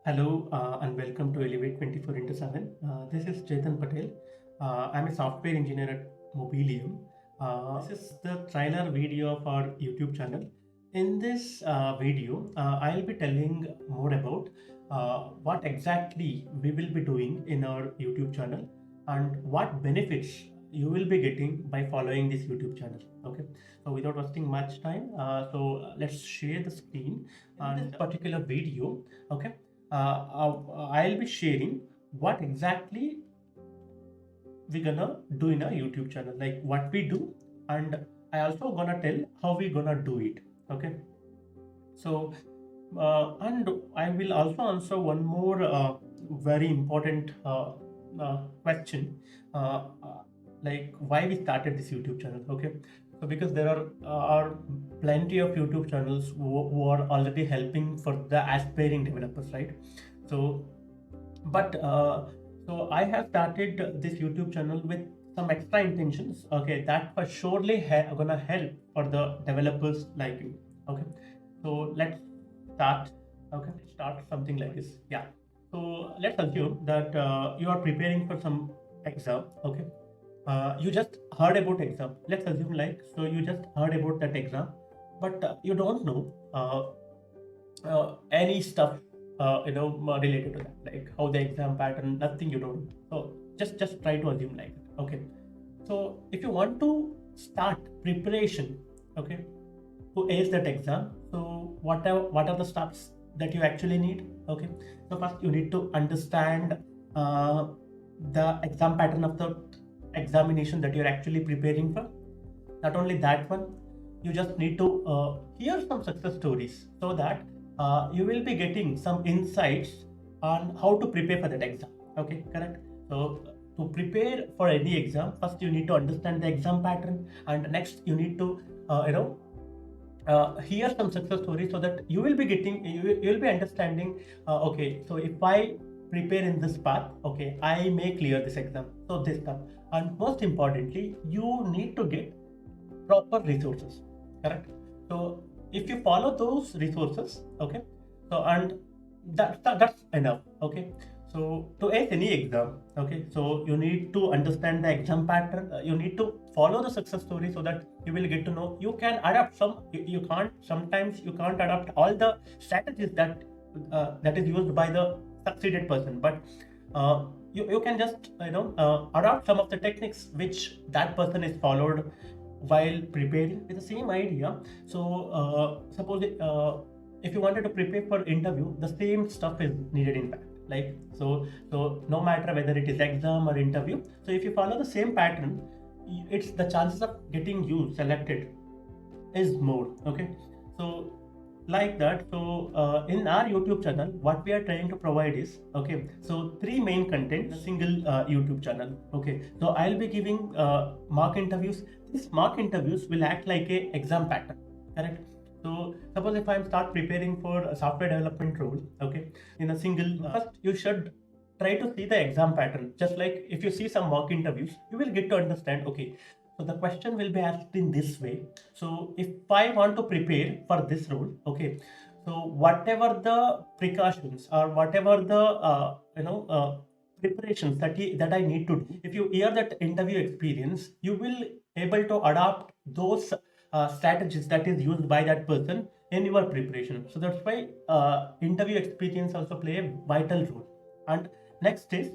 Hello and welcome to Elevate 24 into 7. This is Chetan Patel. I'm a software engineer at Mobilium. This is the trailer video of our YouTube channel. In this video, I'll be telling more about what exactly we will be doing in our YouTube channel and what benefits you will be getting by following this YouTube channel. Okay, so without wasting much time, let's share the screen and this particular video. Okay, I'll be sharing what exactly we're gonna do in our YouTube channel, like what we do, and I also gonna tell how we gonna do it. Okay, so and I will also answer one more very important question, like why we started this YouTube channel. Okay, so because there are plenty of YouTube channels who are already helping for the aspiring developers, right? So but so I have started this YouTube channel with some extra intentions, okay, that for surely gonna help for the developers like you. Okay, so let's start. Okay, let's start something like this. Yeah, so let's assume that you are preparing for some exam. Okay, you just heard about exam. Let's assume, like, so you just heard about that exam, but you don't know any stuff related to that, like how the exam pattern, nothing you don't know. So just try to assume like that. Okay, so if you want to start preparation, okay, to ace that exam, so what are the steps that you actually need? Okay, so first you need to understand uh, the exam pattern of the examination that you're actually preparing for. Not only that one, you just need to hear some success stories so that you will be getting some insights on how to prepare for that exam. Okay, correct. So to prepare for any exam, first you need to understand the exam pattern, and next you need to hear some success stories so that you will be getting, you will be understanding, okay, so if I prepare in this path, okay, I may clear this exam. So this stuff, and most importantly, you need to get proper resources, correct? So if you follow those resources, okay, so and that's enough. Okay, so to ace any exam, okay, so you need to understand the exam pattern, you need to follow the success story so that you will get to know you can adapt some, you can't, sometimes you can't adapt all the strategies that that is used by the succeeded person, but you can just adopt some of the techniques which that person is followed while preparing with the same idea. So suppose if you wanted to prepare for interview, the same stuff is needed in fact, like so no matter whether it is exam or interview, so if you follow the same pattern, it's the chances of getting you selected is more. Okay, so like that. So in our YouTube channel, what we are trying to provide is, okay, so three main content in a single YouTube channel. Okay, so I'll be giving mock interviews. These mock interviews will act like a exam pattern, correct? So suppose if I'm start preparing for a software development role, okay, in a single first you should try to see the exam pattern. Just like if you see some mock interviews, you will get to understand, okay, so the question will be asked in this way. So if I want to prepare for this role, okay, so whatever the precautions or whatever the preparations that I need to do, if you hear that interview experience, you will able to adopt those strategies that is used by that person in your preparation. So that's why interview experience also play a vital role. And next is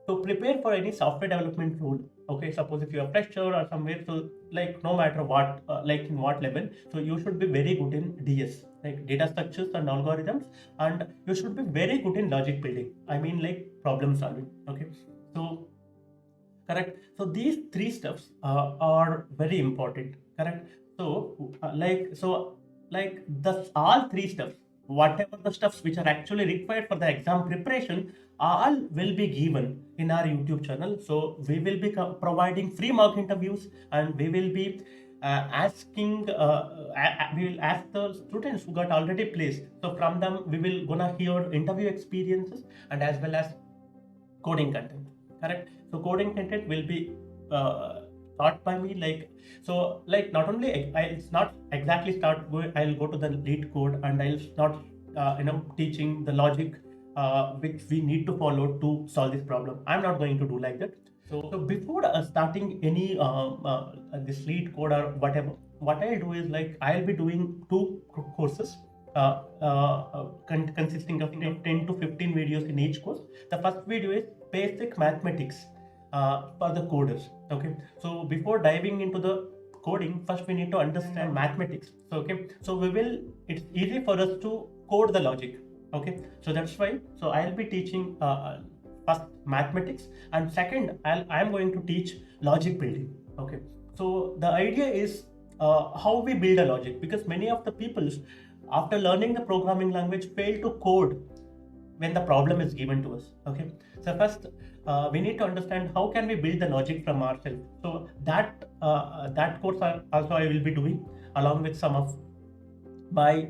to prepare for any software development role. Okay, suppose if you are fresher or somewhere, so like no matter what, like in what level, so you should be very good in DS, like data structures and algorithms, and you should be very good in logic building, I mean like problem solving. Okay, so correct, so these three steps are very important, correct? So like the all three steps, whatever the steps which are actually required for the exam preparation, all will be given in our YouTube channel. So we will be providing free mock interviews, and we will be we will ask the students who got already placed, so from them we will gonna hear interview experiences and as well as coding content, correct? So coding content will be taught by me, like, so like not only it's not exactly I'll go to the lead code and I'll not teaching the logic which we need to follow to solve this problem. I'm not going to do like that. So before starting any this lead code or whatever, what I'll do is like I'll be doing two courses consisting of 10 to 15 videos in each course. The first video is basic mathematics for the coders. Okay, so before diving into the coding, first we need to understand mathematics. So okay, so it's easy for us to code the logic. Okay, so that's why, so I'll be teaching first mathematics, and second I'm going to teach logic building. Okay, so the idea is how we build a logic, because many of the people after learning the programming language fail to code when the problem is given to us. Okay, so first we need to understand how can we build the logic from ourselves. So that course also I will be doing along with some of my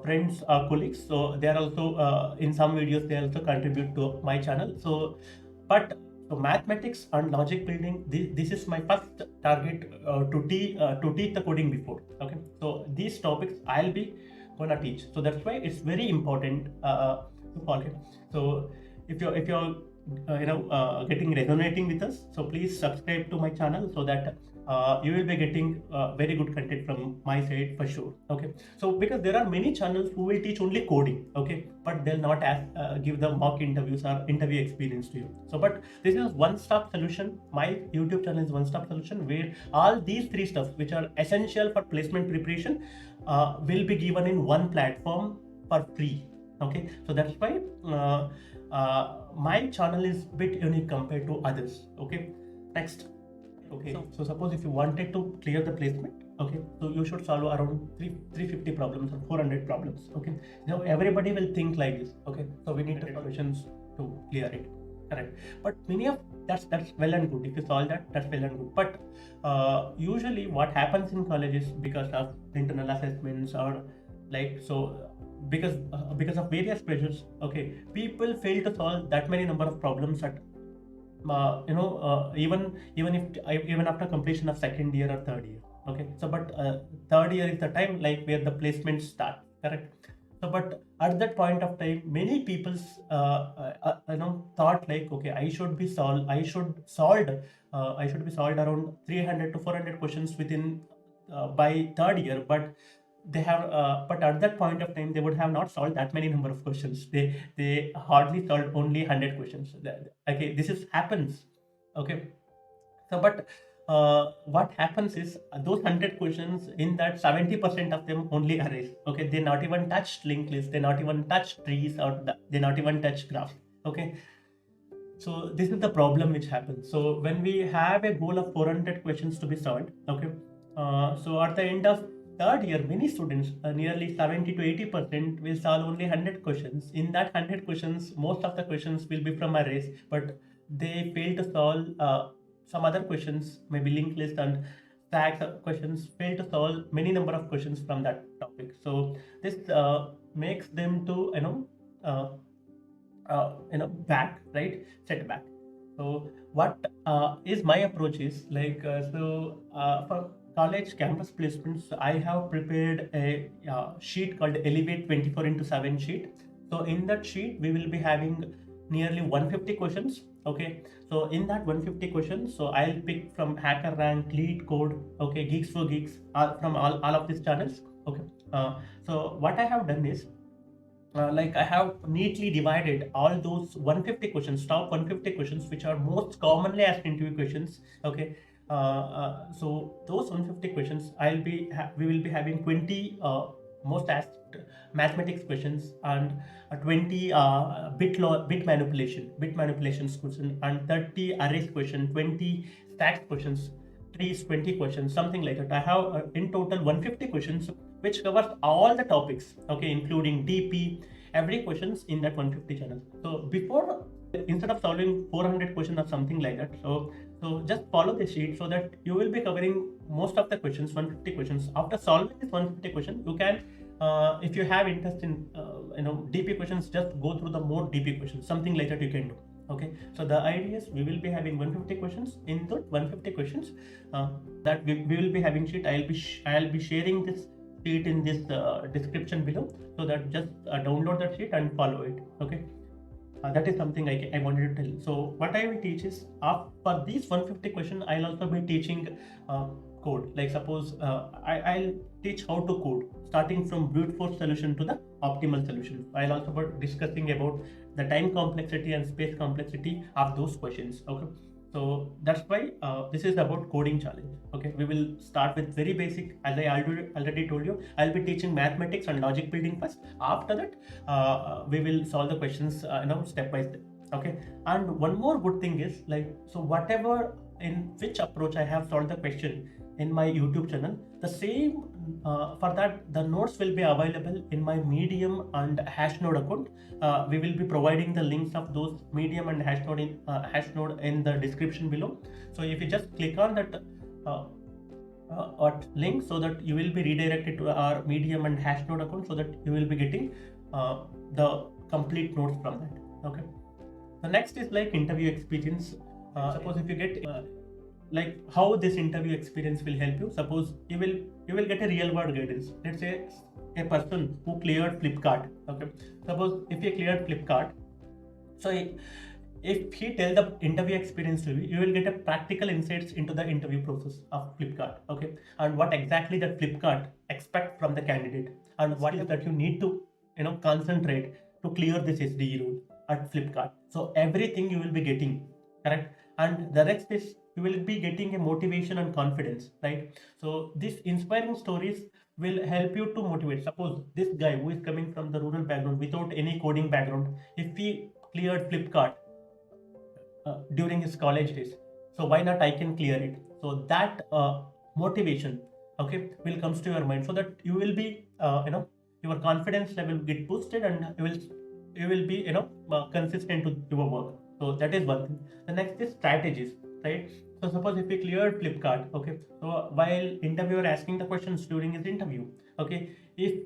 friends or colleagues. So they are also in some videos they also contribute to my channel. So but so mathematics and logic building, this is my first target to teach the coding before. Okay, so these topics I'll be gonna teach. So that's why it's very important to follow it. So if you're getting resonating with us, so please subscribe to my channel so that you will be getting very good content from my side for sure. Okay, so because there are many channels who will teach only coding, okay, but they'll not give the mock interviews or interview experience to you. So but this is one-stop solution. My YouTube channel is one-stop solution where all these three stuff which are essential for placement preparation will be given in one platform for free. Okay, so that's why my channel is bit unique compared to others. Okay, next. Okay, so suppose if you wanted to clear the placement, okay, so you should solve around 350 problems or 400 problems. Okay, now everybody will think like this. Okay, so we need questions to clear it, correct? But many of that's well and good. If you solve that, that's well and good. But usually what happens in colleges, because of internal assessments or like so, because of various pressures, okay, people fail to solve that many number of problems at even after completion of second year or third year. Okay, so but third year is the time like where the placements start, correct? So but at that point of time many people thought like, okay, I should be solved around 300 to 400 questions within by third year. But they have but at that point of time they would have not solved that many number of questions. They hardly solved only 100 questions. Okay, this is happens. Okay, so but what happens is those 100 questions, in that 70% of them only erase. Okay, they not even touch linked list, they not even touch trees, or they not even touch graphs. Okay, so this is the problem which happens. So when we have a goal of 400 questions to be solved, okay, so at the end of third year, many students, nearly 70 to 80%, will solve only 100 questions. In that 100 questions, most of the questions will be from arrays, but they fail to solve some other questions, maybe linked list and stacks of questions, fail to solve many number of questions from that topic. So this makes them to back, right, set back. So what is my approach is like for college campus placements, I have prepared a sheet called Elevate 24/7 sheet. So in that sheet we will be having nearly 150 questions. Okay, so in that 150 questions, so I'll pick from Hacker Rank, Lead Code, okay, Geeks for Geeks, from all of these channels. Okay, so what I have done is like I have neatly divided all those 150 questions, top 150 questions, which are most commonly asked interview questions. Okay, so those 150 questions, we will be having 20 most asked mathematics questions, and 20 bit manipulations question, and 30 arrays question, 20 stacks questions, trees 20 questions, something like that. I have in total 150 questions which covers all the topics, okay, including DP, every questions in that 150 channels. So before, instead of solving 400 questions or something like that, so just follow the sheet so that you will be covering most of the questions, 150 questions. After solving this 150 question, you can if you have interest in DP questions, just go through the more DP questions, something like that you can do. Okay, so the idea is we will be having 150 questions. In those 150 questions that we will be having sheet, I'll be sharing this sheet in this description below, so that just download that sheet and follow it. Okay, That is something I wanted to tell. So what I will teach is, for these 150 questions, I'll also be teaching code. Like suppose I'll teach how to code, starting from brute force solution to the optimal solution. I'll also be discussing about the time complexity and space complexity of those questions. Okay. So that's why this is about coding challenge. Okay, we will start with very basic. As I already told you, I'll be teaching mathematics and logic building first. After that, we will solve the questions, step by step. Okay, and one more good thing is, like, so whatever in which approach I have solved the question in my YouTube channel, the same for that the notes will be available in my Medium and Hashnode account. We will be providing the links of those Medium and Hashnode in the description below. So if you just click on that link, so that you will be redirected to our Medium and Hashnode account, so that you will be getting the complete notes from that. Okay. The next is like interview experience. Suppose if you get like how this interview experience will help you. Suppose you will get a real world guidance. Let's say a person who cleared Flipkart. Okay. Suppose if you cleared Flipkart, so if he tell the interview experience to you will get a practical insights into the interview process of Flipkart. Okay, and what exactly that Flipkart expect from the candidate, and what is that you need to concentrate to clear this SDE rule at Flipkart. So everything you will be getting, correct? And the rest is you will be getting a motivation and confidence, right? So these inspiring stories will help you to motivate. Suppose this guy who is coming from the rural background without any coding background, if he cleared Flipkart during his college days, so why not I can clear it? So that motivation, okay, will comes to your mind, so that you will be your confidence level will get boosted, and you will be consistent with your work. So that is one thing. The next is strategies, right? So suppose if we cleared Flipkart, okay, so while interviewer asking the questions during his interview, okay, if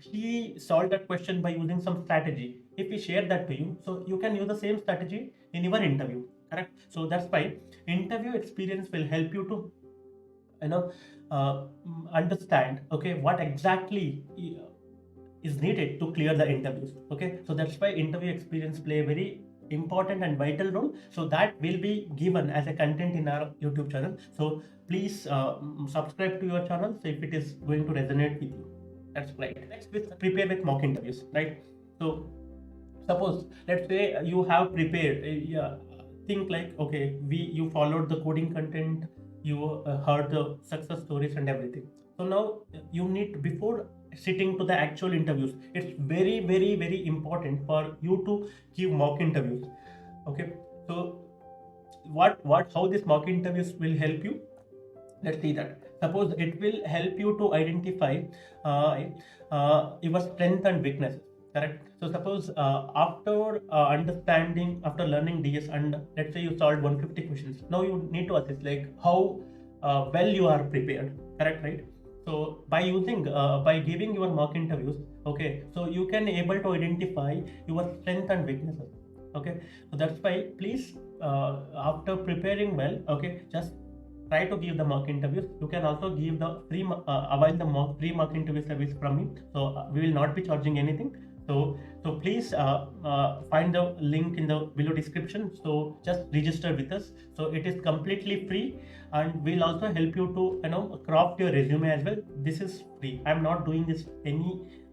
he solved that question by using some strategy, if we share that to you, so you can use the same strategy in your interview, correct? So that's why interview experience will help you to understand, okay, what exactly is needed to clear the interviews. Okay, so that's why interview experience play a very important and vital role. So that will be given as a content in our YouTube channel. So please subscribe to your channel, so if it is going to resonate with you. That's right. Next, with prepare with mock interviews, right? So suppose let's say you have prepared, think like, okay, you followed the coding content, you heard the success stories and everything. So now you need, before sitting to the actual interviews, it's very very very important for you to give mock interviews. Okay, so how this mock interviews will help you, let's see that. Suppose it will help you to identify your strength and weaknesses, correct? So suppose after understanding, after learning DS, and let's say you solved 150 questions, now you need to assess like how well you are prepared, correct, right? So by using by giving your mock interviews, okay, so you can able to identify your strength and weaknesses. Okay, so that's why please after preparing well, okay, just try to give the mock interviews. You can also give the free avail the free mock interview service from me. So we will not be charging anything. So please find the link in the below description. So just register with us. So it is completely free, and we'll also help you to craft your resume as well. This is free. I'm not doing this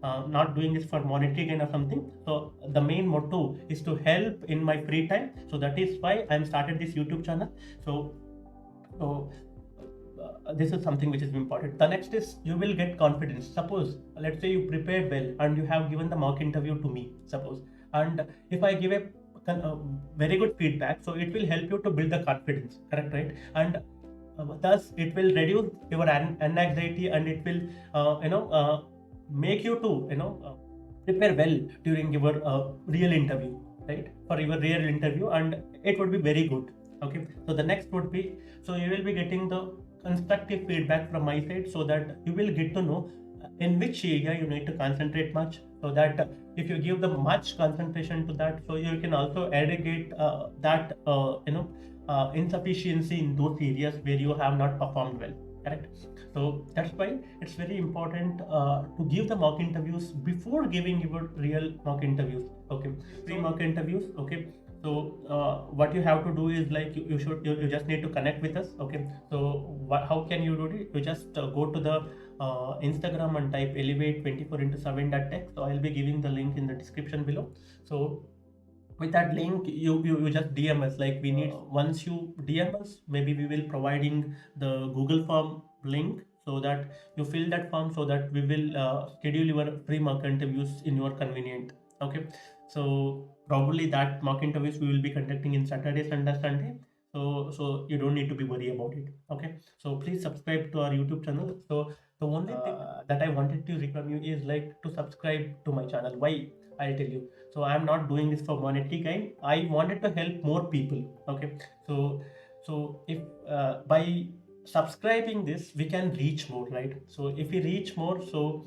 not doing this for monetary gain or something. So the main motto is to help in my free time. So that is why I'm started this YouTube channel. So this is something which is important. The next is you will get confidence. Suppose let's say you prepared well and you have given the mock interview to me, suppose, and if I give a very good feedback, so it will help you to build the confidence, correct, right? And thus it will reduce your anxiety, and it will make you to prepare well during your real interview, right? For your real interview, and it would be very good. Okay, so the next would be, so you will be getting the constructive feedback from my side, so that you will get to know in which area you need to concentrate much, so that if you give the much concentration to that, so you can also aggregate that insufficiency in those areas where you have not performed well, correct? So that's why it's very important to give the mock interviews before giving your real mock interviews. Okay, free mock interviews. Okay, so what you have to do is like you just need to connect with us. Okay, so how can you do it? You just go to the Instagram and type elevate 24 into 7.tech. So I'll be giving the link in the description below. So with that link you just DM us. Like we need, once you DM us, maybe we will providing the Google form link, so that you fill that form, so that we will schedule your free mock interviews in your convenient. Okay, so probably that mock interviews we will be conducting in Saturday, Sunday. So you don't need to be worried about it. Okay, so please subscribe to our YouTube channel. So the only thing that I wanted to require you is like to subscribe to my channel. Why? I'll tell you. So I'm not doing this for monetary gain. I wanted to help more people. Okay, so if by subscribing this we can reach more, right? So if we reach more, so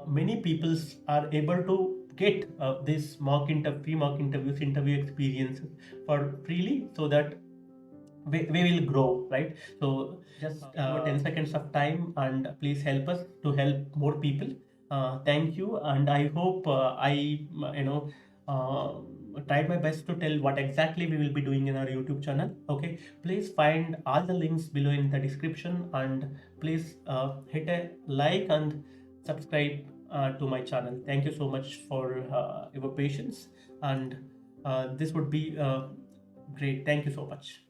many people are able to get this free mock interviews, interview experiences for freely, so that we will grow, right? So just 10 seconds of time, and please help us to help more people. Thank you, and I hope I you know uh, tried my best to tell what exactly we will be doing in our YouTube channel. Okay, please find all the links below in the description, and please hit a like and subscribe to my channel. Thank you so much for your patience, and this would be great. Thank you so much.